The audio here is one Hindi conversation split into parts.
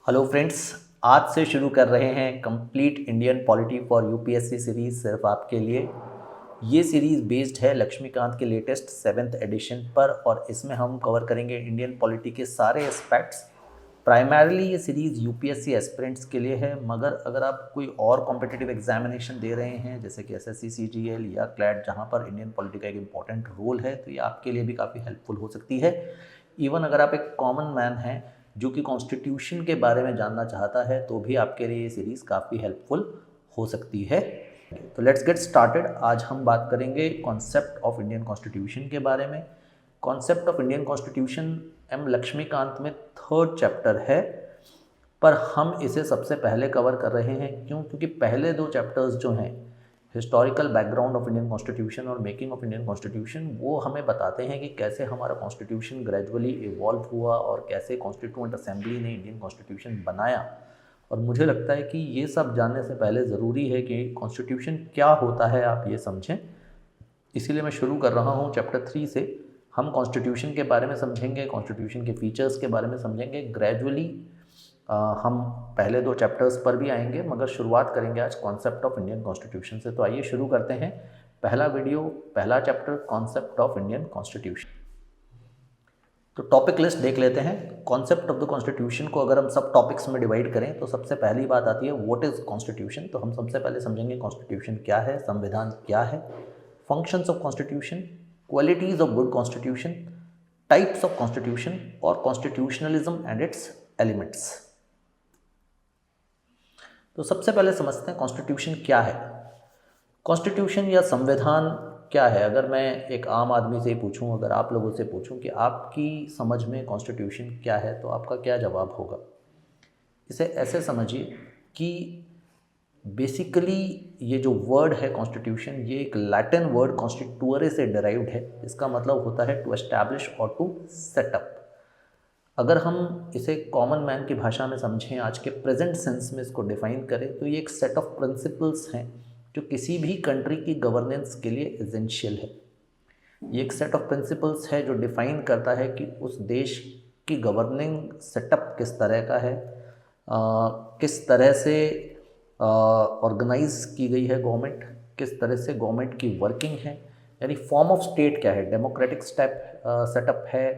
हेलो फ्रेंड्स, आज से शुरू कर रहे हैं complete Indian polity for UPSC series सिर्फ आपके लिए। ये सीरीज़ बेस्ड है लक्ष्मीकांत के लेटेस्ट 7th एडिशन पर और इसमें हम कवर करेंगे इंडियन पॉलिटी के सारे एस्पेक्ट्स। प्राइमरीली ये सीरीज़ यूपीएससी एस्पिरेंट्स के लिए है, मगर अगर आप कोई और कॉम्पिटिटिव एग्जामिनेशन दे रहे हैं जैसे कि एसएससी सीजीएल या क्लैट जहाँ पर इंडियन पॉलिटी का एक इम्पॉर्टेंट रोल है, तो ये आपके लिए भी काफ़ी हेल्पफुल हो सकती है। इवन अगर आप एक कॉमन मैन हैं जो कि कॉन्स्टिट्यूशन के बारे में जानना चाहता है तो भी आपके लिए ये सीरीज़ काफ़ी हेल्पफुल हो सकती है। तो लेट्स गेट स्टार्टेड। आज हम बात करेंगे कॉन्सेप्ट ऑफ इंडियन कॉन्स्टिट्यूशन के बारे में। Concept of Indian constitution M Laxmikanth में 3rd चैप्टर है, पर हम इसे सबसे पहले कवर कर रहे हैं। क्योंकि पहले 2 चैप्टर्स जो हैं, historical background of Indian constitution और मेकिंग ऑफ इंडियन कॉन्स्टिट्यूशन, वो हमें बताते हैं कि कैसे हमारा कॉन्स्टिट्यूशन ग्रेजुअली इवॉल्व हुआ और कैसे कॉन्स्टिट्यूएंट असेंबली ने इंडियन कॉन्स्टिट्यूशन बनाया। और मुझे लगता है कि ये सब जानने से पहले ज़रूरी है कि कॉन्स्टिट्यूशन क्या होता है आप ये समझें। इसीलिए मैं शुरू कर रहा हूँ चैप्टर 3 से। हम कॉन्स्टिट्यूशन के बारे में समझेंगे, कॉन्स्टिट्यूशन के फीचर्स के बारे में समझेंगे। ग्रेजुअली हम पहले 2 चैप्टर्स पर भी आएंगे, मगर शुरुआत करेंगे आज कॉन्सेप्ट ऑफ इंडियन कॉन्स्टिट्यूशन से। तो आइए शुरू करते हैं। पहला वीडियो, पहला chapter, concept of Indian constitution. तो टॉपिक लिस्ट देख लेते हैं। कॉन्सेप्ट ऑफ द कॉन्स्टिट्यूशन को अगर हम सब टॉपिक्स में डिवाइड करें तो सबसे पहली बात आती है व्हाट इज़ कॉन्स्टिट्यूशन। तो हम सबसे पहले समझेंगे कॉन्स्टिट्यूशन क्या है, संविधान क्या है, functions of constitution, qualities of good constitution, types of constitution और कॉन्स्टिट्यूशनलिज्म एंड इट्स एलिमेंट्स। तो सबसे पहले समझते हैं कॉन्स्टिट्यूशन क्या है। कॉन्स्टिट्यूशन या संविधान क्या है। अगर मैं एक आम आदमी से पूछूं, अगर आप लोगों से पूछूं कि आपकी समझ में कॉन्स्टिट्यूशन क्या है, तो आपका क्या जवाब होगा। इसे ऐसे समझिए कि बेसिकली ये जो वर्ड है कॉन्स्टिट्यूशन, ये एक लैटिन वर्ड कॉन्स्टिट्यूअरे से डिराइव्ड है। इसका मतलब होता है टू एस्टैब्लिश और टू सेटअप। अगर हम इसे कॉमन मैन की भाषा में समझें, आज के प्रेजेंट सेंस में इसको डिफ़ाइन करें, तो ये एक सेट ऑफ प्रिंसिपल्स हैं जो किसी भी कंट्री की गवर्नेंस के लिए एसेंशियल है। ये एक सेट ऑफ प्रिंसिपल्स है जो डिफ़ाइन करता है कि उस देश की गवर्निंग सेटअप किस तरह का है, किस तरह से ऑर्गेनाइज की गई है गवर्नमेंट, किस तरह से गवर्नमेंट की वर्किंग है, यानी फॉर्म ऑफ स्टेट क्या है, डेमोक्रेटिक सेटअप है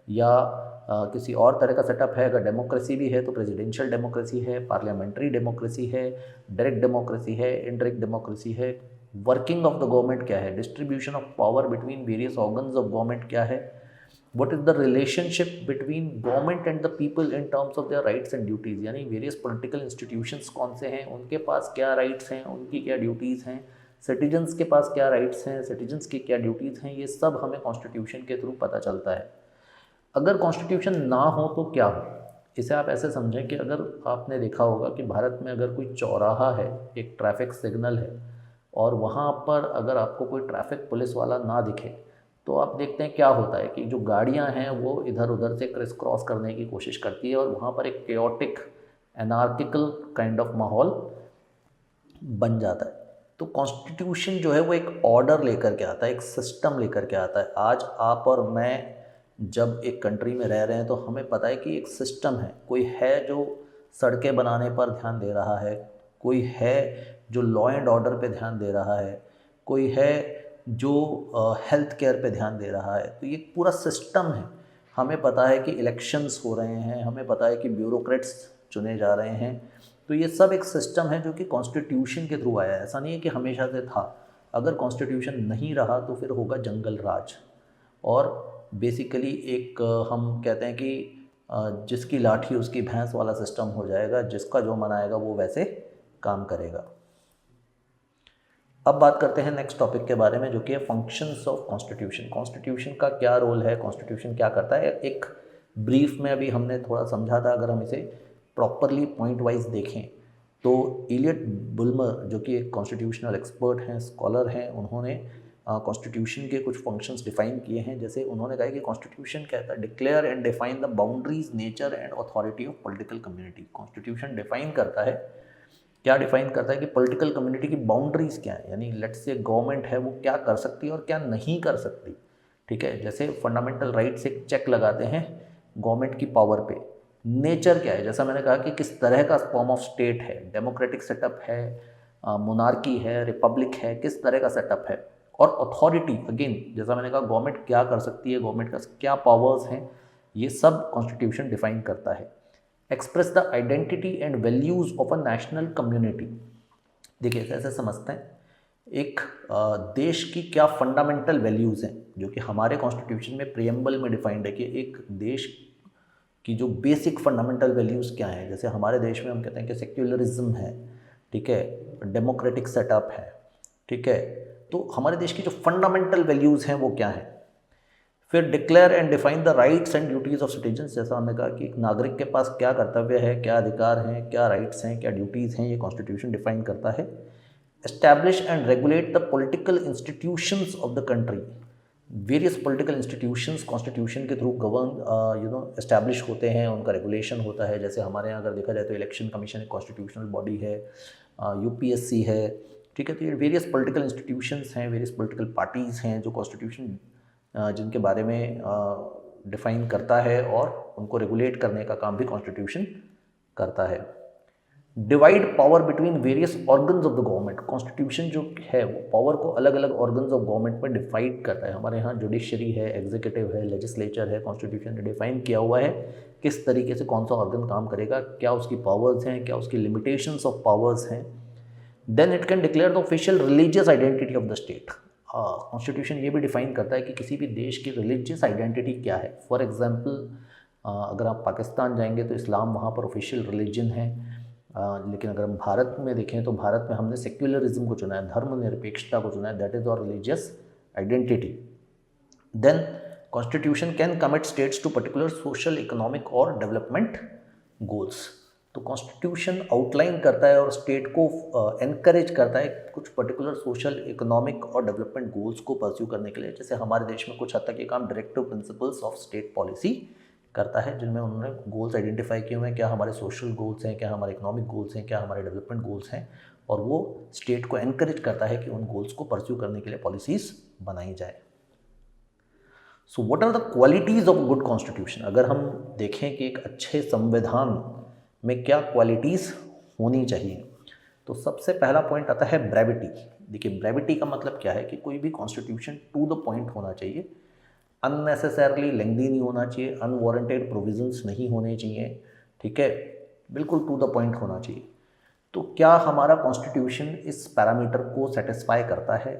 या किसी और तरह का सेटअप है। अगर डेमोक्रेसी भी है तो प्रेसिडेंशियल डेमोक्रेसी है, पार्लियामेंट्री डेमोक्रेसी है, डायरेक्ट डेमोक्रेसी है, इनडायरेक्ट डेमोक्रेसी है। वर्किंग ऑफ द गवर्नमेंट क्या है, distribution of power between various organs of government क्या है, what is the relationship between government and the people in terms of their rights and duties, यानी वेरियस पॉलिटिकल इंस्टीट्यूशंस कौन से हैं, उनके पास क्या राइट्स हैं, उनकी क्या ड्यूटीज़ हैं, सिटीजन्स के पास क्या राइट्स हैं, सिटीजन्स की क्या ड्यूटीज़ हैं। ये सब हमें कॉन्स्टिट्यूशन के थ्रू पता चलता है। अगर कॉन्स्टिट्यूशन ना हो तो क्या हो। इसे आप ऐसे समझें कि अगर आपने देखा होगा कि भारत में अगर कोई चौराहा है, एक ट्रैफिक सिग्नल है, और वहाँ पर अगर आपको कोई ट्रैफिक पुलिस वाला ना दिखे, तो आप देखते हैं क्या होता है कि जो गाड़ियाँ हैं वो इधर उधर से क्रिस क्रॉस करने की कोशिश करती है और वहाँ पर एक केओटिक एनार्किकल काइंड ऑफ माहौल बन जाता है। तो कॉन्स्टिट्यूशन जो है वो एक ऑर्डर लेकर के आता है, एक सिस्टम लेकर के आता है। आज आप और मैं जब एक कंट्री में रह रहे हैं तो हमें पता है कि एक सिस्टम है। कोई है जो सड़कें बनाने पर ध्यान दे रहा है, कोई है जो लॉ एंड ऑर्डर पे ध्यान दे रहा है, कोई है जो हेल्थ केयर पे ध्यान दे रहा है। तो ये पूरा सिस्टम है। हमें पता है कि इलेक्शंस हो रहे हैं, हमें पता है कि ब्यूरोक्रेट्स चुने जा रहे हैं। तो ये सब एक सिस्टम है जो कि कॉन्स्टिट्यूशन के थ्रू आया है। ऐसा नहीं है कि हमेशा से था। अगर कॉन्स्टिट्यूशन नहीं रहा तो फिर होगा जंगल राज। और बेसिकली एक हम कहते हैं कि जिसकी लाठी उसकी भैंस वाला सिस्टम हो जाएगा, जिसका जो मन आएगा वो वैसे काम करेगा। अब बात करते हैं नेक्स्ट टॉपिक के बारे में, जो कि है फंक्शंस ऑफ कॉन्स्टिट्यूशन। कॉन्स्टिट्यूशन का क्या रोल है, कॉन्स्टिट्यूशन क्या करता है। एक ब्रीफ में अभी हमने थोड़ा समझा था। अगर हम इसे प्रॉपरली पॉइंट वाइज देखें तो इलियट बुल्मर, जो कि एक कॉन्स्टिट्यूशनल एक्सपर्ट हैं, स्कॉलर हैं, उन्होंने कॉन्स्टिट्यूशन के कुछ फंक्शंस डिफाइन किए हैं। जैसे उन्होंने कहा कि कॉन्स्टिट्यूशन कहता है declare and define the boundaries, nature and authority of political community. Constitution define करता है, क्या डिफाइन करता है कि पॉलिटिकल कम्युनिटी की बाउंड्रीज क्या है, यानी लेट्स से गवर्नमेंट है वो क्या कर सकती है और क्या नहीं कर सकती। ठीक है, जैसे फंडामेंटल राइट्स एक चेक लगाते हैं गवर्नमेंट की पावर पे। नेचर क्या है, जैसा मैंने कहा कि किस तरह का फॉर्म ऑफ स्टेट है, डेमोक्रेटिक सेटअप है, मोनार्की है, रिपब्लिक है, किस तरह का सेटअप है। और अथॉरिटी, अगेन जैसा मैंने कहा, गवर्नमेंट क्या कर सकती है, गवर्नमेंट का क्या पावर्स हैं, ये सब कॉन्स्टिट्यूशन डिफाइन करता है। Express the identity and values of a national community. देखिए ऐसे समझते हैं, एक देश की क्या फंडामेंटल वैल्यूज़ हैं जो कि हमारे कॉन्स्टिट्यूशन में प्रियम्बल में डिफाइंड है कि एक देश की जो बेसिक फंडामेंटल वैल्यूज़ क्या हैं। जैसे हमारे देश में हम कहते हैं कि सेक्युलरिज्म है, ठीक है, डेमोक्रेटिक सेटअप है, ठीक है। तो हमारे देश की जो फंडामेंटल वैल्यूज़ हैं वो क्या हैं। फिर declare and define the rights and duties of citizens. जैसा हमने कहा कि एक नागरिक के पास क्या कर्तव्य है, क्या अधिकार हैं, क्या राइट्स हैं, क्या ड्यूटीज़ हैं, ये कॉन्स्टिट्यूशन डिफाइन करता है। Establish and regulate the political institutions of the country. Various political institutions constitution के थ्रू गवर्न एस्टैब्लिश होते हैं, उनका रेगुलेशन होता है। जैसे हमारे यहाँ अगर देखा जाए तो इलेक्शन कमीशन एक कॉन्स्टिट्यूशनल बॉडी है, यूपीएससी है, ठीक है। तो ये वेरियस पॉलिटिकल इंस्टीट्यूशंस हैं, वेरियस पॉलिटिकल पार्टीज़ हैं जो कॉन्स्टिट्यूशन जिनके बारे में डिफ़ाइन करता है और उनको रेगुलेट करने का काम भी कॉन्स्टिट्यूशन करता है। Divide power between various organs of the government. Constitution जो है वो पावर को अलग अलग ऑर्गन्स ऑफ गवर्नमेंट में डिवाइड करता है। हमारे यहाँ जुडिशरी है, एग्जीक्यूटिव है, लेजिस्लेचर है, कॉन्स्टिट्यूशन ने डिफाइन किया हुआ है किस तरीके से कौन सा ऑर्गन काम करेगा, क्या उसकी पावर्स हैं, क्या उसकी लिमिटेशंस ऑफ पावर्स हैं। Then it can declare the official religious identity of the state. Constitution ये भी डिफाइन करता है कि किसी भी देश की रिलीजियस आइडेंटिटी क्या है। फॉर एग्जांपल अगर आप पाकिस्तान जाएंगे तो इस्लाम वहाँ पर ऑफिशियल रिलीजन है, लेकिन अगर हम भारत में देखें तो भारत में हमने सेक्युलरिज्म को चुना है, धर्मनिरपेक्षता को चुना है, that is our religious identity. Then constitution can commit states to particular social, economic और डेवलपमेंट गोल्स। तो कॉन्स्टिट्यूशन आउटलाइन करता है और स्टेट को एनकरेज करता है कुछ पर्टिकुलर सोशल, इकोनॉमिक और डेवलपमेंट गोल्स को परस्यू करने के लिए। जैसे हमारे देश में कुछ हद तक ये काम directive principles of state policy करता है, जिनमें उन्होंने गोल्स आइडेंटिफाई किए हुए हैं, क्या हमारे सोशल गोल्स हैं, क्या हमारे इकोनॉमिक गोल्स हैं, क्या हमारे डेवलपमेंट गोल्स हैं, और वो स्टेट को एनकरेज करता है कि उन गोल्स को परस्यू करने के लिए पॉलिसीज़ बनाई जाए। So what are the qualities of good constitution. अगर हम देखें कि एक अच्छे संविधान में क्या क्वालिटीज़ होनी चाहिए, तो सबसे पहला पॉइंट आता है ब्रेविटी। देखिए ब्रेविटी का मतलब क्या है कि कोई भी कॉन्स्टिट्यूशन टू द पॉइंट होना चाहिए, अननेसेसरली लेंदी नहीं होना चाहिए, अनवारंटेड प्रोविजंस नहीं होने चाहिए, ठीक है, बिल्कुल टू द पॉइंट होना चाहिए। तो क्या हमारा कॉन्स्टिट्यूशन इस पैरामीटर को सेटिस्फाई करता है?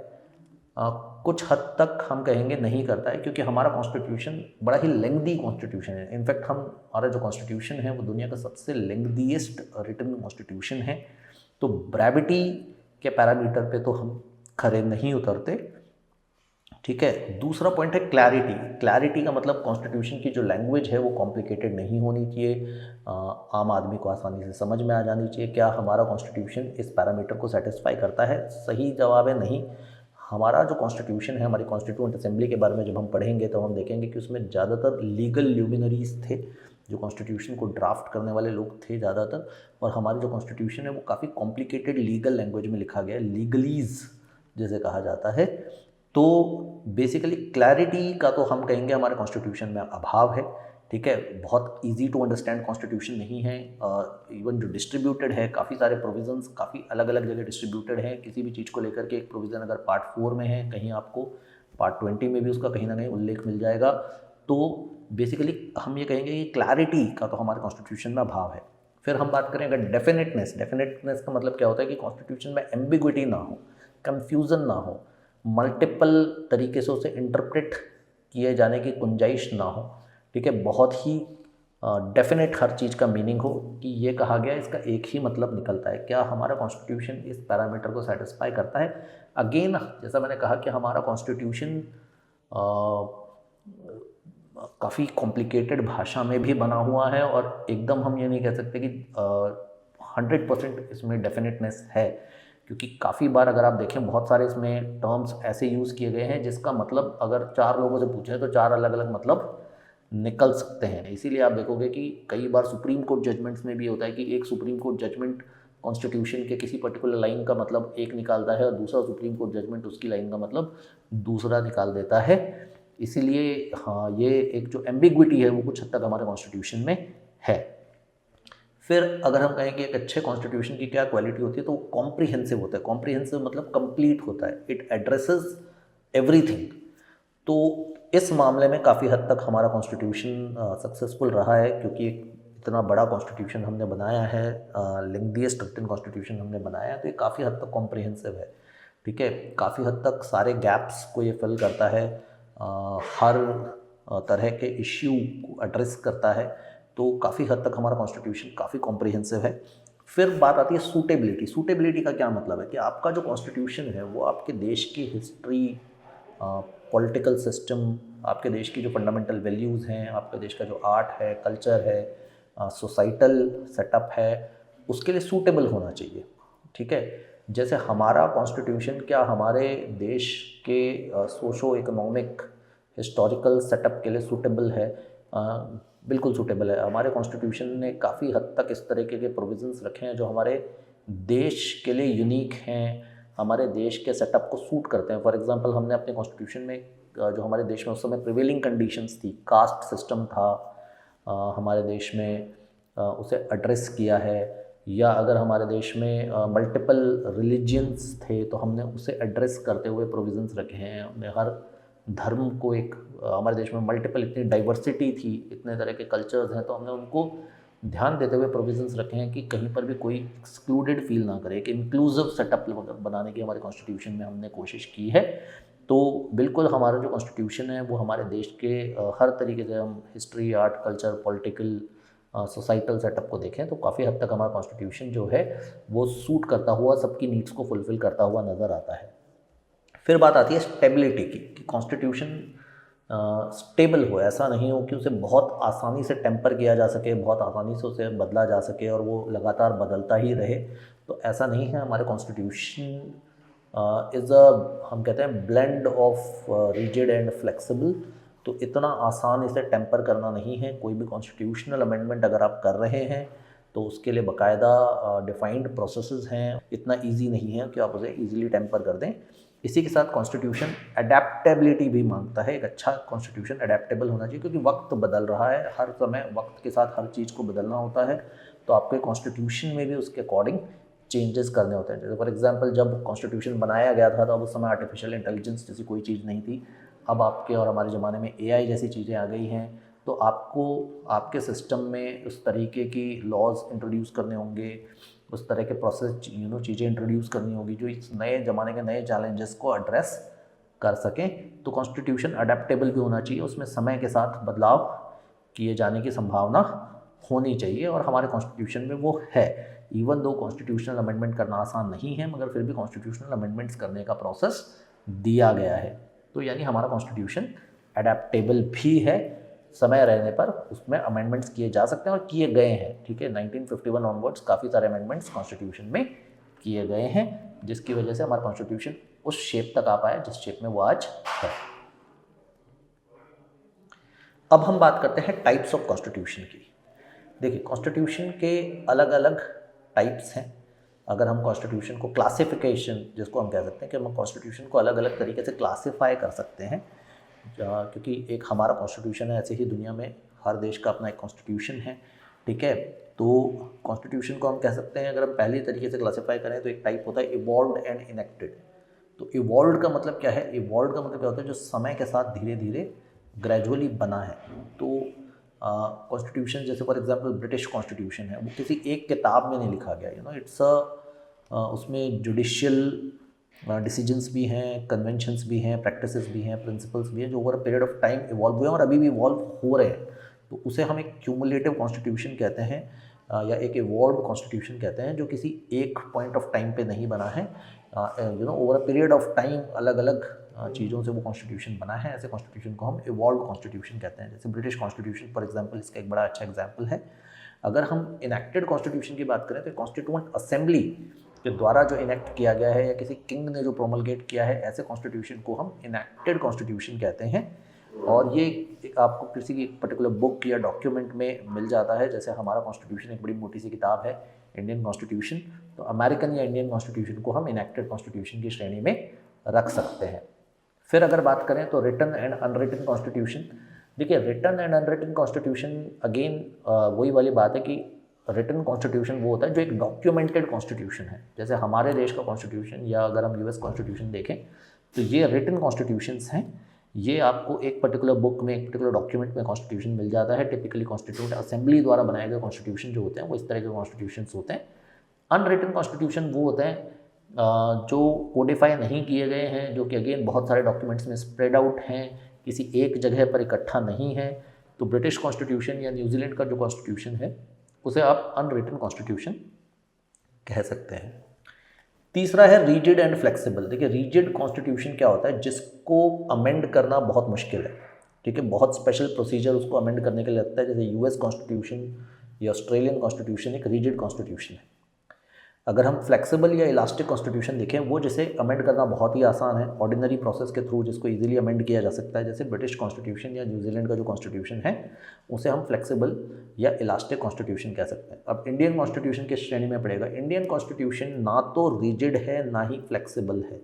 कुछ हद तक हम कहेंगे नहीं करता है, क्योंकि हमारा कॉन्स्टिट्यूशन बड़ा ही लेंदी कॉन्स्टिट्यूशन है। इनफैक्ट हमारा जो कॉन्स्टिट्यूशन है वो दुनिया का सबसे लेंदीएस्ट रिटन कॉन्स्टिट्यूशन है। तो ब्रेविटी के पैरामीटर पे तो हम खरे नहीं उतरते, ठीक है। दूसरा पॉइंट है क्लैरिटी। क्लैरिटी का मतलब कॉन्स्टिट्यूशन की जो लैंग्वेज है वो कॉम्प्लिकेटेड नहीं होनी चाहिए, आम आदमी को आसानी से समझ में आ जानी चाहिए। क्या हमारा कॉन्स्टिट्यूशन इस पैरामीटर को सेटिस्फाई करता है? सही जवाब है नहीं। हमारा जो कॉन्स्टिट्यूशन है, हमारी कॉन्स्टिट्यूएंट असेंबली के बारे में जब हम पढ़ेंगे तो हम देखेंगे कि उसमें ज़्यादातर लीगल ल्यूमिनरीज थे, जो कॉन्स्टिट्यूशन को ड्राफ्ट करने वाले लोग थे ज़्यादातर। और हमारी जो कॉन्स्टिट्यूशन है वो काफ़ी कॉम्प्लिकेटेड लीगल लैंग्वेज में लिखा गया है, लीगलीज जैसे कहा जाता है। तो बेसिकली क्लैरिटी का तो हम कहेंगे हमारे कॉन्स्टिट्यूशन में अभाव है, ठीक है। बहुत इजी टू अंडरस्टैंड कॉन्स्टिट्यूशन नहीं है। इवन जो डिस्ट्रीब्यूटेड है, काफ़ी सारे प्रोविजंस काफ़ी अलग अलग जगह डिस्ट्रीब्यूटेड हैं। किसी भी चीज़ को लेकर के एक प्रोविज़न अगर पार्ट 4 में है, कहीं आपको पार्ट 20 में भी उसका कहीं ना कहीं उल्लेख मिल जाएगा। तो बेसिकली हम ये कहेंगे कि क्लैरिटी का तो हमारे कॉन्स्टिट्यूशन में अभाव है। फिर हम बात करें अगर डेफिनेटनेस का मतलब क्या होता है कि कॉन्स्टिट्यूशन में एम्बिग्विटी ना हो, कन्फ्यूज़न ना हो, मल्टीपल तरीके से उसे इंटरप्रेट किए जाने की गुंजाइश ना हो, ठीक है। बहुत ही डेफिनेट हर चीज़ का मीनिंग हो कि ये कहा गया, इसका एक ही मतलब निकलता है। क्या हमारा कॉन्स्टिट्यूशन इस पैरामीटर को सेटिस्फाई करता है? अगेन जैसा मैंने कहा कि हमारा कॉन्स्टिट्यूशन काफ़ी कॉम्प्लिकेटेड भाषा में भी बना हुआ है, और एकदम हम ये नहीं कह सकते कि 100% इसमें डेफिनेटनेस है, क्योंकि काफ़ी बार अगर आप देखें बहुत सारे इसमें टर्म्स ऐसे यूज़ किए गए हैं जिसका मतलब अगर 4 लोगों से पूछें तो 4 अलग अलग मतलब निकल सकते हैं। इसीलिए आप देखोगे कि कई बार सुप्रीम कोर्ट जजमेंट्स में भी होता है कि एक सुप्रीम कोर्ट जजमेंट कॉन्स्टिट्यूशन के किसी पर्टिकुलर लाइन का मतलब एक निकालता है और दूसरा सुप्रीम कोर्ट जजमेंट उसकी लाइन का मतलब दूसरा निकाल देता है। इसीलिए हाँ, ये एक जो एम्बिग्विटी है वो कुछ हद तक हमारे कॉन्स्टिट्यूशन में है। फिर अगर हम कहें कि एक अच्छे कॉन्स्टिट्यूशन की क्या क्वालिटी होती है, तो वो कॉम्प्रिहेंसिव होता है। कॉम्प्रिहेंसिव मतलब कंप्लीट होता है, इट एड्रेसेस एवरीथिंग। तो इस मामले में काफ़ी हद तक हमारा कॉन्स्टिट्यूशन सक्सेसफुल रहा है, क्योंकि एक इतना बड़ा कॉन्स्टिट्यूशन हमने बनाया है, लेंथीएस्ट रिटन कॉन्स्टिट्यूशन हमने बनाया है, तो ये काफ़ी हद तक कॉम्प्रिहेंसिव है। ठीक है, काफ़ी हद तक सारे गैप्स को ये फिल करता है, हर तरह के इश्यू को एड्रेस करता है। तो काफ़ी हद तक हमारा कॉन्स्टिट्यूशन काफ़ी कॉम्प्रिहेंसिव है। फिर बात आती है सूटेबिलिटी। सूटेबिलिटी का क्या मतलब है कि आपका जो कॉन्स्टिट्यूशन है वो आपके देश की हिस्ट्री, पॉलिटिकल सिस्टम, आपके देश की जो फंडामेंटल वैल्यूज़ हैं, आपके देश का जो आर्ट है, कल्चर है, सोसाइटल सेटअप है, उसके लिए सूटेबल होना चाहिए। ठीक है, जैसे हमारा कॉन्स्टिट्यूशन क्या हमारे देश के सोशो इकोनॉमिक हिस्टोरिकल सेटअप के लिए सूटेबल है? बिल्कुल सूटेबल है। हमारे कॉन्स्टिट्यूशन ने काफ़ी हद तक इस तरीके के प्रोविजंस रखे हैं जो हमारे देश के लिए यूनिक हैं, हमारे देश के सेटअप को सूट करते हैं। फॉर एग्जांपल, हमने अपने कॉन्स्टिट्यूशन में जो हमारे देश में उस समय प्रिवेलिंग कंडीशंस थी, कास्ट सिस्टम था हमारे देश में, उसे एड्रेस किया है। या अगर हमारे देश में मल्टीपल रिलीजियंस थे तो हमने उसे एड्रेस करते हुए प्रोविजंस रखे हैं। हमने हर धर्म को एक हमारे देश में मल्टीपल इतनी डाइवर्सिटी थी, इतने तरह के कल्चर्स हैं, तो हमने उनको ध्यान देते हुए प्रोविजंस रखे हैं कि कहीं पर भी कोई एक्सक्लूडेड फील ना करे। एक इंक्लूसिव सेटअप बनाने की हमारे कॉन्स्टिट्यूशन में हमने कोशिश की है। तो बिल्कुल हमारा जो कॉन्स्टिट्यूशन है वो हमारे देश के हर तरीके से, हम history, art, culture, political, societal setup को देखें तो काफ़ी हद तक हमारा कॉन्स्टिट्यूशन जो है वो सूट करता हुआ, सबकी नीड्स को फुलफ़िल करता हुआ नज़र आता है। फिर बात आती है स्टेबिलिटी की, कि कॉन्स्टिट्यूशन स्टेबल हो, ऐसा नहीं हो कि उसे बहुत आसानी से टेम्पर किया जा सके, बहुत आसानी से उसे बदला जा सके और वो लगातार बदलता ही रहे। तो ऐसा नहीं है। हमारे कॉन्स्टिट्यूशन हम कहते हैं blend of rigid and flexible. तो इतना आसान इसे टेम्पर करना नहीं है। कोई भी कॉन्स्टिट्यूशनल अमेंडमेंट अगर आप कर रहे हैं तो उसके लिए बाकायदा डिफाइंड प्रोसेसेस हैं। इतना इजी नहीं है कि आप उसे इजीली टेम्पर कर दें। इसी के साथ कॉन्स्टिट्यूशन अडेप्टेबिलिटी भी मांगता है। एक अच्छा कॉन्स्टिट्यूशन अडेप्टेबल होना चाहिए, क्योंकि वक्त बदल रहा है, हर समय वक्त के साथ हर चीज़ को बदलना होता है। तो आपके कॉन्स्टिट्यूशन में भी उसके अकॉर्डिंग चेंजेस करने होते हैं। जैसे फॉर एग्जांपल, जब कॉन्स्टिट्यूशन बनाया गया था तब उस समय आर्टिफिशियल इंटेलिजेंस जैसी कोई चीज़ नहीं थी। अब आपके और हमारे ज़माने में एआई जैसी चीज़ें आ गई हैं, तो आपको आपके सिस्टम में उस तरीके की लॉज इंट्रोड्यूस करने होंगे, उस तरह के प्रोसेस चीज़ें इंट्रोड्यूस करनी होगी जो इस नए ज़माने के नए चैलेंजेस को एड्रेस कर सकें। तो कॉन्स्टिट्यूशन अडेप्टेबल भी होना चाहिए, उसमें समय के साथ बदलाव किए जाने की संभावना होनी चाहिए, और हमारे कॉन्स्टिट्यूशन में वो है। इवन दो कॉन्स्टिट्यूशनल अमेंडमेंट करना आसान नहीं है, मगर फिर भी कॉन्स्टिट्यूशनल अमेंडमेंट्स करने का प्रोसेस दिया गया है। तो यानी हमारा कॉन्स्टिट्यूशन अडेप्टेबल भी है, समय रहने पर उसमें अमेंडमेंट्स किए जा सकते हैं और किए गए हैं। ठीक है, 1951 ऑनवर्ड्स काफ़ी सारे अमेंडमेंट्स कॉन्स्टिट्यूशन में किए गए हैं, जिसकी वजह से हमारा कॉन्स्टिट्यूशन उस शेप तक आ पाया जिस शेप में वो आज है। अब हम बात करते हैं टाइप्स ऑफ कॉन्स्टिट्यूशन की। देखिए, कॉन्स्टिट्यूशन के अलग अलग टाइप्स हैं। अगर हम कॉन्स्टिट्यूशन को क्लासिफिकेशन, जिसको हम कह सकते हैं कि हम कॉन्स्टिट्यूशन को अलग अलग तरीके से क्लासीफाई कर सकते हैं, क्योंकि एक हमारा कॉन्स्टिट्यूशन है, ऐसे ही दुनिया में हर देश का अपना एक कॉन्स्टिट्यूशन है। ठीक है, तो कॉन्स्टिट्यूशन को हम कह सकते हैं, अगर हम पहले तरीके से क्लासीफाई करें तो एक टाइप होता है इवॉल्व्ड एंड इनेक्टेड। तो इवॉल्व्ड का मतलब क्या है? इवॉल्व्ड का मतलब क्या होता है? जो समय के साथ धीरे धीरे ग्रेजुअली बना है। तो कॉन्स्टिट्यूशन जैसे फॉर एग्जांपल ब्रिटिश कॉन्स्टिट्यूशन है, वो किसी एक किताब में नहीं लिखा गया। इट्स उसमें जुडिशियल डिसीजंस भी हैं, कन्वेंशंस भी हैं, प्रैक्टिसेस भी हैं, प्रिंसिपल्स भी हैं, जो over a period of time evolve हुए हैं और अभी भी इवॉल्व हो रहे हैं। तो उसे हम एक क्यूमुलेटिव कॉन्स्टिट्यूशन कहते हैं, या एक इवॉल्व कॉन्स्टिट्यूशन कहते हैं, जो किसी एक पॉइंट ऑफ टाइम पे नहीं बना है। Over a period of time अलग अलग चीज़ों से वो कॉन्स्टिट्यूशन बना है। ऐसे कॉन्स्टिट्यूशन को हम इवॉल्व कॉन्स्टिट्यूशन कहते हैं। जैसे ब्रिटिश कॉन्स्टिट्यूशन फॉर एग्जांपल इसका एक बड़ा अच्छा एग्जांपल है। अगर हम इनेक्टेड कॉन्स्टिट्यूशन की बात करें तो कॉन्स्टिट्यूएंट असेंबली के द्वारा जो इनेक्ट किया गया है, या किसी किंग ने जो प्रोमलगेट किया है, ऐसे कॉन्स्टिट्यूशन को हम इनेक्टेड कॉन्स्टिट्यूशन कहते हैं। और ये आपको किसी की पर्टिकुलर बुक या डॉक्यूमेंट में मिल जाता है। जैसे हमारा कॉन्स्टिट्यूशन एक बड़ी मोटी सी किताब है, इंडियन कॉन्स्टिट्यूशन, तो अमेरिकन या इंडियन कॉन्स्टिट्यूशन को हम इनेक्टेड कॉन्स्टिट्यूशन की श्रेणी में रख सकते हैं। फिर अगर बात करें तो रिटन एंड अनरिटन कॉन्स्टिट्यूशन। देखिए, written and unwritten constitution again वही वाली बात है कि रिटन कॉन्स्टिट्यूशन वो होता है जो एक डॉक्यूमेंटेड कॉन्स्टिट्यूशन है। जैसे हमारे देश का कॉन्स्टिट्यूशन या अगर हम यूएस कॉन्स्टिट्यूशन देखें तो ये रिटन कॉन्स्टिट्यूशंस हैं। ये आपको एक पर्टिकुलर बुक में, एक पर्टिकुलर डॉक्यूमेंट में कॉन्स्टिट्यूशन मिल जाता है। टिपिकली कॉन्स्टिट्यूट असेंबली द्वारा बनाए गए कॉन्स्टिट्यूशन जो होते हैं वो इस तरह के कॉन्स्टिट्यूशंस होते हैं। अनरिटन कॉन्स्टिट्यूशन वो होते हैं जो कोडिफाई नहीं किए गए हैं, जो कि अगेन बहुत सारे डॉक्यूमेंट्स में स्प्रेड आउट हैं, किसी एक जगह पर इकट्ठा नहीं है। तो ब्रिटिश कॉन्स्टिट्यूशन या न्यूजीलैंड का जो कॉन्स्टिट्यूशन है उसे आप अनरिटन कॉन्स्टिट्यूशन कह सकते हैं। तीसरा है रिजिड एंड फ्लेक्सिबल। देखिए रिजिड कॉन्स्टिट्यूशन क्या होता है, जिसको अमेंड करना बहुत मुश्किल है, ठीक है, बहुत स्पेशल प्रोसीजर उसको अमेंड करने के लिए लगता है। जैसे यूएस कॉन्स्टिट्यूशन या ऑस्ट्रेलियन कॉन्स्टिट्यूशन एक रिजिड कॉन्स्टिट्यूशन है। अगर हम फ्लेक्सिबल या इलास्टिक कॉन्स्टिट्यूशन देखें, वो जिसे अमेंड करना बहुत ही आसान है, ऑर्डिनरी प्रोसेस के थ्रू जिसको इजीली अमेंड किया जा सकता है। जैसे ब्रिटिश कॉन्स्टिट्यूशन या न्यूजीलैंड का जो कॉन्स्टिट्यूशन है उसे हम फ्लेक्सिबल या इलास्टिक कॉन्स्टिट्यूशन कह सकते हैं। अब इंडियन कॉन्स्टिट्यूशन किस श्रेणी में पड़ेगा? इंडियन कॉन्स्टिट्यूशन ना तो रिजिड है ना ही फ्लेक्सिबल है।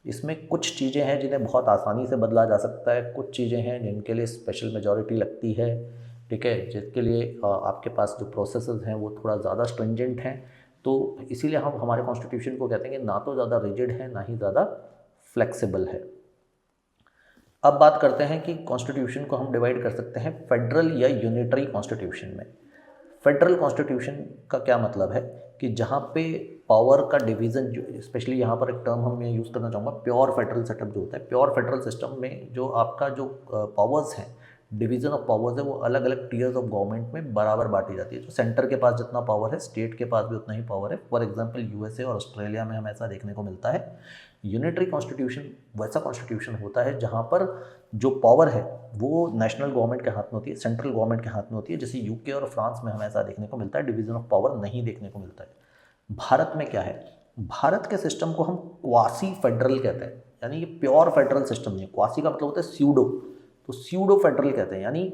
इसमें कुछ चीज़ें हैं जिन्हें बहुत आसानी से बदला जा सकता है, कुछ चीज़ें हैं जिनके लिए स्पेशल मेजॉरिटी लगती है, ठीक है, जिसके लिए आपके पास जो प्रोसेसेस हैं वो थोड़ा ज़्यादा स्ट्रिंजेंट हैं। तो इसीलिए हम हमारे कॉन्स्टिट्यूशन को कहते हैं कि ना तो ज़्यादा रिजिड है ना ही ज़्यादा फ्लेक्सिबल है। अब बात करते हैं कि कॉन्स्टिट्यूशन को हम डिवाइड कर सकते हैं फेडरल या यूनिटरी कॉन्स्टिट्यूशन में। फेडरल कॉन्स्टिट्यूशन का क्या मतलब है कि जहाँ पे पावर का डिवीज़न, जो स्पेशली यहाँ पर एक टर्म हम यूज़ करना चाहूँगा, प्योर फेडरल सेटअप जो होता है, प्योर फेडरल सिस्टम में जो आपका जो पावर्स हैं, डिवीज़न ऑफ पावर्स है, वो अलग अलग टीयर्स ऑफ गवर्नमेंट में बराबर बांटी जाती है। तो सेंटर के पास जितना पावर है स्टेट के पास भी उतना ही पावर है। फॉर एग्जांपल यूएसए और ऑस्ट्रेलिया में हमें ऐसा देखने को मिलता है। यूनिटरी कॉन्स्टिट्यूशन वैसा कॉन्स्टिट्यूशन होता है जहाँ पर जो पावर है वो नेशनल गवर्नमेंट के हाथ में होती है, सेंट्रल गवर्नमेंट के हाथ में होती है। जैसे यूके और फ्रांस में हमें ऐसा देखने को मिलता है, डिवीज़न ऑफ पावर नहीं देखने को मिलता है। भारत में क्या है, भारत के सिस्टम को हम क्वासी फेडरल कहते हैं, यानी ये प्योर फेडरल सिस्टम नहीं है। क्वासी का मतलब होता है स्यूडो, तो स्यूडो फेडरल कहते हैं। यानी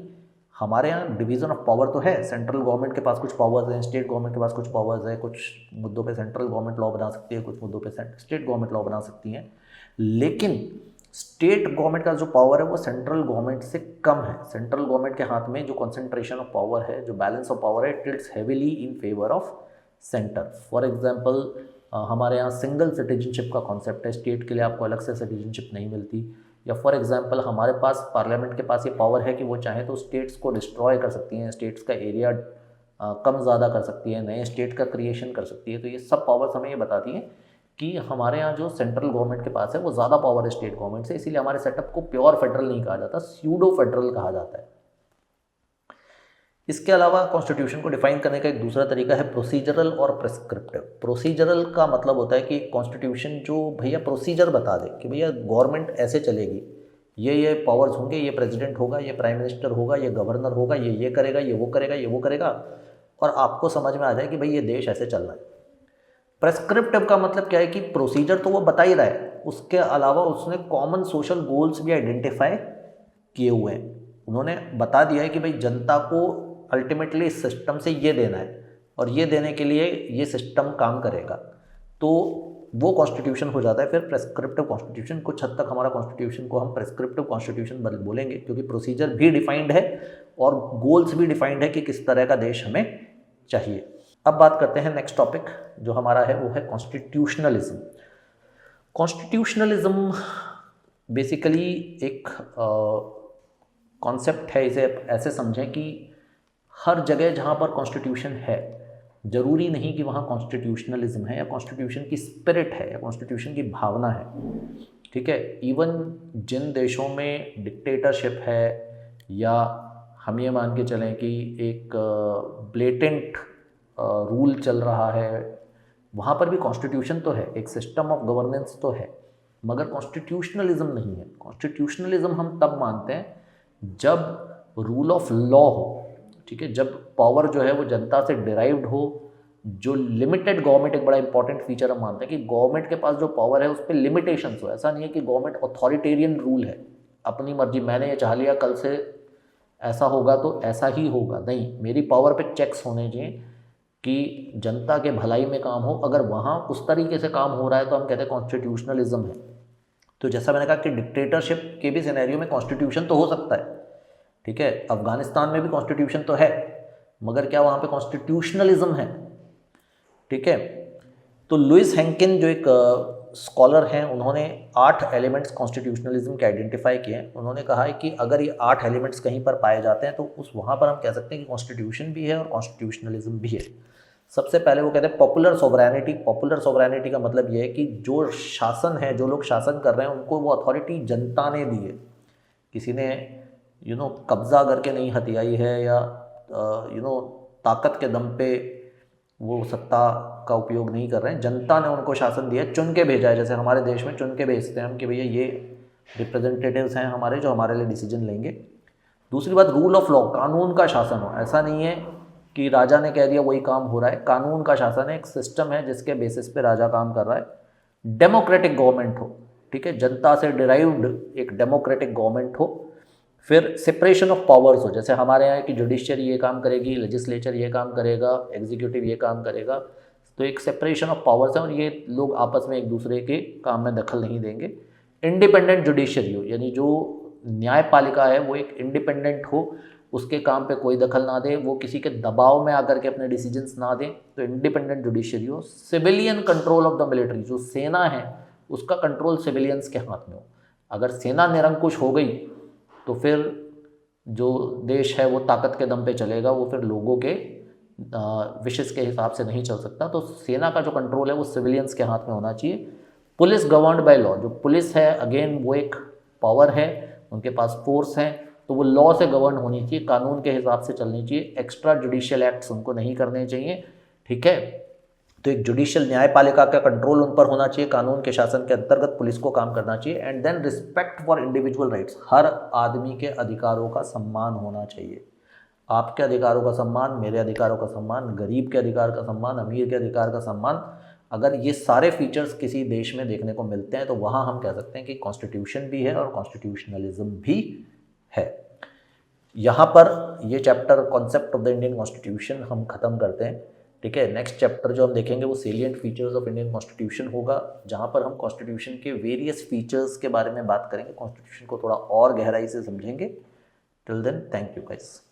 हमारे यहाँ डिवीज़न ऑफ पावर तो है, सेंट्रल गवर्नमेंट के पास कुछ पावर्स हैं, स्टेट गवर्नमेंट के पास कुछ पावर्स है, कुछ मुद्दों पे सेंट्रल गवर्नमेंट लॉ बना सकती है, कुछ मुद्दों पे स्टेट गवर्नमेंट लॉ बना सकती है। लेकिन स्टेट गवर्नमेंट का जो पावर है वो सेंट्रल गवर्नमेंट से कम है। सेंट्रल गवर्नमेंट के हाथ में जो कॉन्सेंट्रेशन ऑफ पावर है, जो बैलेंस ऑफ पावर है, it tilts heavily in favour of centre. For example हमारे यहाँ सिंगल सिटीजनशिप का कॉन्सेप्ट है, स्टेट के लिए आपको अलग से सिटीजनशिप नहीं मिलती। या फॉर एग्जांपल हमारे पास पार्लियामेंट के पास ये पावर है कि वो चाहे तो स्टेट्स को डिस्ट्रॉय कर सकती हैं, स्टेट्स का एरिया कम ज़्यादा कर सकती है, नए स्टेट का क्रिएशन कर सकती है। तो ये सब पावर्स हमें ये बताती हैं कि हमारे यहाँ जो सेंट्रल गवर्नमेंट के पास है वो ज़्यादा पावर है स्टेट गवर्नमेंट से। इसीलिए हमारे सेटअप को प्योर फेडरल नहीं कहा जाता, स्यूडो फेडरल कहा जाता है। इसके अलावा कॉन्स्टिट्यूशन को डिफाइन करने का एक दूसरा तरीका है प्रोसीजरल और प्रेस्क्रिप्टिव। प्रोसीजरल का मतलब होता है कि कॉन्स्टिट्यूशन जो भैया प्रोसीजर बता दे कि भैया गवर्नमेंट ऐसे चलेगी, ये पावर्स होंगे, ये प्रेसिडेंट होगा, ये प्राइम मिनिस्टर होगा, ये गवर्नर होगा, ये करेगा, ये वो करेगा, ये वो करेगा, और आपको समझ में आ जाए कि भाई ये देश ऐसे चल रहा है। प्रेस्क्रिप्टिव का मतलब क्या है कि प्रोसीजर तो वो बता ही रहा है, उसके अलावा उसने कॉमन सोशल गोल्स भी आइडेंटिफाई किए हुए हैं। उन्होंने बता दिया है कि भाई जनता को अल्टीमेटली इस सिस्टम से ये देना है और ये देने के लिए ये सिस्टम काम करेगा, तो वो कॉन्स्टिट्यूशन हो जाता है फिर प्रेस्क्रिप्टिव कॉन्स्टिट्यूशन। कुछ हद तक हमारा कॉन्स्टिट्यूशन को हम प्रेस्क्रिप्टिव कॉन्स्टिट्यूशन बोलेंगे, क्योंकि प्रोसीजर भी डिफाइंड है और गोल्स भी डिफाइंड है कि किस तरह का देश हमें चाहिए। अब बात करते हैं नेक्स्ट टॉपिक जो हमारा है वो है कॉन्स्टिट्यूशनलिज्म। कॉन्स्टिट्यूशनलिज्म बेसिकली एक कॉन्सेप्ट है। इसे ऐसे समझें कि हर जगह जहाँ पर कॉन्स्टिट्यूशन है ज़रूरी नहीं कि वहाँ कॉन्स्टिट्यूशनलिज्म है या कॉन्स्टिट्यूशन की स्पिरिट है या कॉन्स्टिट्यूशन की भावना है, ठीक है। इवन जिन देशों में डिक्टेटरशिप है या हम ये मान के चलें कि एक ब्लेटेंट रूल चल रहा है, वहाँ पर भी कॉन्स्टिट्यूशन तो है, एक सिस्टम ऑफ गवर्नेंस तो है, मगर कॉन्स्टिट्यूशनलिज्म नहीं है। कॉन्स्टिट्यूशनलिज्म हम तब मानते हैं जब रूल ऑफ लॉ हो, ठीक है, जब पावर जो है वो जनता से डिराइव्ड हो, जो लिमिटेड गवर्नमेंट, एक बड़ा इंपॉर्टेंट फीचर हम मानते हैं कि गवर्नमेंट के पास जो पावर है उस पर लिमिटेशंस हो। ऐसा नहीं है कि गवर्नमेंट अथॉरिटेरियन रूल है, अपनी मर्जी, मैंने ये चाह लिया कल से ऐसा होगा तो ऐसा ही होगा, नहीं, मेरी पावर पे चेक्स होने चाहिए कि जनता के भलाई में काम हो। अगर वहाँ उस तरीके से काम हो रहा है तो हम कहते हैं कॉन्स्टिट्यूशनलिज्म है। तो जैसा मैंने कहा कि डिक्टेटरशिप के भी सिनेरियो में कॉन्स्टिट्यूशन तो हो सकता है, ठीक है। अफगानिस्तान में भी कॉन्स्टिट्यूशन तो है, मगर क्या वहाँ पे कॉन्स्टिट्यूशनलिज्म है? ठीक है, तो लुइस हेंकिन जो एक स्कॉलर हैं, उन्होंने 8 एलिमेंट्स कॉन्स्टिट्यूशनलिज्म के आइडेंटिफाई किए हैं। उन्होंने कहा है कि अगर ये 8 एलिमेंट्स कहीं पर पाए जाते हैं तो उस वहाँ पर हम कह सकते हैं कि कॉन्स्टिट्यूशन भी है और कॉन्स्टिट्यूशनलिज्म भी है। सबसे पहले वो कहते हैं पॉपुलर सोवरेनिटी। पॉपुलर सोवरेनिटी का मतलब ये है कि जो शासन है, जो लोग शासन कर रहे हैं, उनको वो अथॉरिटी जनता ने दी है। किसी ने कब्जा करके नहीं हथियाई है या ताकत के दम पे वो सत्ता का उपयोग नहीं कर रहे हैं। जनता ने उनको शासन दिया, चुन के भेजा है। जैसे हमारे देश में चुन के भेजते हैं हम कि भैया ये रिप्रेजेंटेटिव्स हैं हमारे, जो हमारे लिए डिसीजन लेंगे। दूसरी बात, रूल ऑफ लॉ, कानून का शासन हो। ऐसा नहीं है कि राजा ने कह दिया वही काम हो रहा है। कानून का शासन है, एक सिस्टम है जिसके बेसिस पे राजा काम कर रहा है। डेमोक्रेटिक गवर्नमेंट हो, ठीक है, जनता से डिराइव्ड एक डेमोक्रेटिक गवर्नमेंट हो। फिर सेपरेशन ऑफ पावर्स हो, जैसे हमारे यहाँ की जुडिशरी ये काम करेगी, लेजिस्लेचर ये काम करेगा, एग्जीक्यूटिव ये काम करेगा। तो एक सेपरेशन ऑफ पावर्स है और ये लोग आपस में एक दूसरे के काम में दखल नहीं देंगे। इंडिपेंडेंट जुडिशरी हो, यानी जो न्यायपालिका है वो एक इंडिपेंडेंट हो, उसके काम पे कोई दखल ना दे, वो किसी के दबाव में आकर के अपने डिसीजंस ना दें, तो इंडिपेंडेंट जुडिशरी हो। Civilian control of the military, जो सेना है उसका कंट्रोल सिविलियंस के हाथ में हो। अगर सेना निरंकुश हो गई तो फिर जो देश है वो ताकत के दम पे चलेगा, वो फिर लोगों के विशेष के हिसाब से नहीं चल सकता। तो सेना का जो कंट्रोल है वो सिविलियंस के हाथ में होना चाहिए। पुलिस गवर्नड बाय लॉ, जो पुलिस है अगेन वो एक पावर है, उनके पास फोर्स है, तो वो लॉ से गवर्न होनी चाहिए, कानून के हिसाब से चलनी चाहिए। एक्स्ट्रा जुडिशियल एक्ट्स उनको नहीं करने चाहिए, ठीक है। तो एक जुडिशियल न्यायपालिका का कंट्रोल उन पर होना चाहिए, कानून के शासन के अंतर्गत पुलिस को काम करना चाहिए। And then respect for individual rights, हर आदमी के अधिकारों का सम्मान होना चाहिए। आपके अधिकारों का सम्मान, मेरे अधिकारों का सम्मान, गरीब के अधिकार का सम्मान, अमीर के अधिकार का सम्मान। अगर ये सारे फीचर्स किसी देश में देखने को मिलते हैं तो वहाँ हम कह सकते हैं कि कॉन्स्टिट्यूशन भी है और कॉन्स्टिट्यूशनलिज्म भी है। यहाँ पर ये chapter concept of the Indian constitution हम खत्म करते हैं, ठीक है। नेक्स्ट चैप्टर जो हम देखेंगे वो salient features of Indian constitution होगा, जहाँ पर हम कॉन्स्टिट्यूशन के वेरियस फीचर्स के बारे में बात करेंगे, कॉन्स्टिट्यूशन को थोड़ा और गहराई से समझेंगे। Till then, thank you guys.